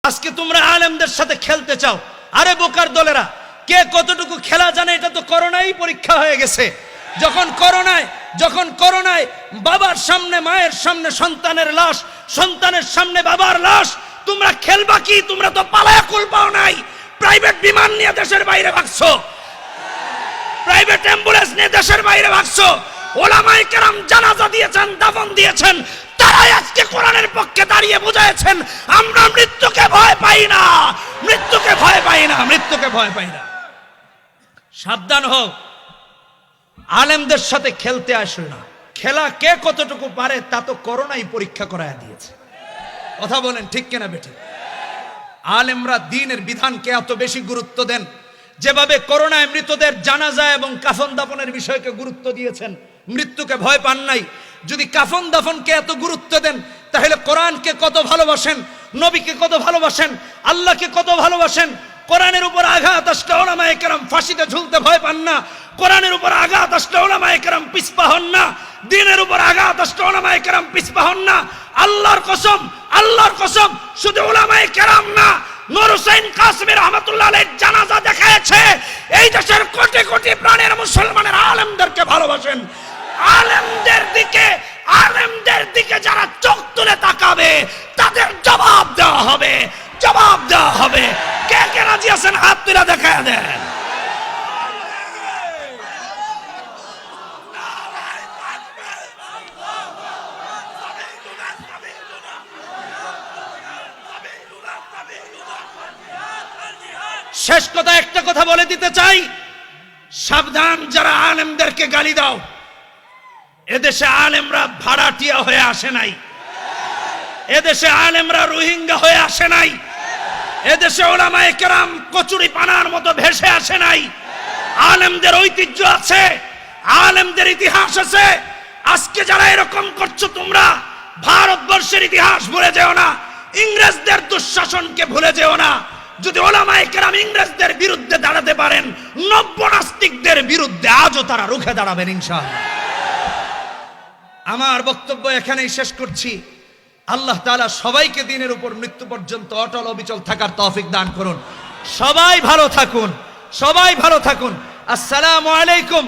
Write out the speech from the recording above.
আজকে তোমরা আলেমদের সাথে খেলতে চাও। আরে বোকার দলেরা, কে কতটুকু খেলা জানে এটা তো করোনাই পরীক্ষা হয়ে গেছে। যখন করোনায় বাবার সামনে মায়ের সামনে সন্তানের লাশ, সন্তানের সামনে বাবার লাশ, তোমরা খেলবা কি? তোমরা তো পালায়া কুল পাও নাই। প্রাইভেট বিমান নিয়ে দেশের বাইরে ভাগছো, প্রাইভেট অ্যাম্বুলেন্স নিয়ে দেশের বাইরে ভাগছো। ওলামায়ে কেরাম জানাজা দিয়েছেন, দাফন দিয়েছেন, তারাই আজকে কোরআনের পক্ষে দাঁড়িয়ে বুঝাইছেন আমরা মৃত্যুকে ভয় পাই না, মৃত্যুকে ভয় পাই না, মৃত্যুকে ভয় পাই না। সাবধান হও, আলেমদের সাথে খেলতে আসো না। খেলা কে কতটুকু পারে তা তো করোনাই পরীক্ষা করায় দিয়েছে। কথা বলেন ঠিক কিনা বেঠি? আলেমরা দ্বীনের বিধানকে এত বেশি গুরুত্ব দেন, যেভাবে করোনায় মৃতদের জানাজা এবং কাফন দাফনের বিষয়কে গুরুত্ব দিয়েছেন, মৃত্যুকে ভয় পান নাই। যদি কাফন দাফনকে এত গুরুত্ব দেন, তাহলে কোরআনকে কত ভালোবাসেন, নবীকে কত ভালোবাসেন, আল্লাহকে কত ভালোবাসেন। কোরআনের উপর আঘাত আসলে উলামায়ে কেরাম ফাঁসিতে ঝুলতে ভয় পান না। কোরআনের উপর আঘাত আসলে উলামায়ে কেরাম পিছপা হন না। দ্বীনের উপর আঘাত আসলে উলামায়ে কেরাম পিছপা হন না। আল্লাহর কসম, আল্লাহর কসম, শুধু উলামায়ে কেরাম না, নূর হোসেন কাসেমী রাহমাতুল্লাহ আলাইহির জানাজা দেখাচ্ছে এই দেশের কোটি কোটি প্রাণের মুসলমানের আলেমদেরকে ভালোবাসেন। আলেমদের দিকে যারা চোখ তুলে তাকাবে তাদের জবাব দেওয়া হবে, জবাব দেওয়া হবে। কে কে রাজি আছেন হাত তুলে দেখায় দেন। শেষ কথা, একটা কথা বলে দিতে চাই, সাবধান যারা আলেমদেরকে গালি দাও। এদেশে আলেমরা ভাড়াটিয়া হয়ে আসে নাই, এদেশে আলেমরা রোহিঙ্গা হয়ে আসে নাই, এদেশে উলামায়ে কেরাম কচুরি পানার মতো ভেসে আসে নাই। আলেমদের ঐতিহ্য আছে, আলেমদের ইতিহাস আছে। আজকে যারা এরকম করছো তোমরা ভারতবর্ষের ইতিহাস ভুলে যেও না, ইংরেজদের দুঃশাসনকে ভুলে যেও না। যদি উলামায়ে কেরাম ইংরেজদের বিরুদ্ধে দাঁড়াতে পারেন, নব্য নাস্তিকদের বিরুদ্ধে আজও তারা রুখে দাঁড়াবেন ইনশাআল্লাহ। আমার বক্তব্য এখানেই শেষ করছি। আল্লাহ তাআলা সবাইকে দ্বীনের উপর মৃত্যু পর্যন্ত অটল অবিচল থাকার তৌফিক দান করুন। সবাই ভালো থাকুন, সবাই ভালো থাকুন। আসসালামু আলাইকুম।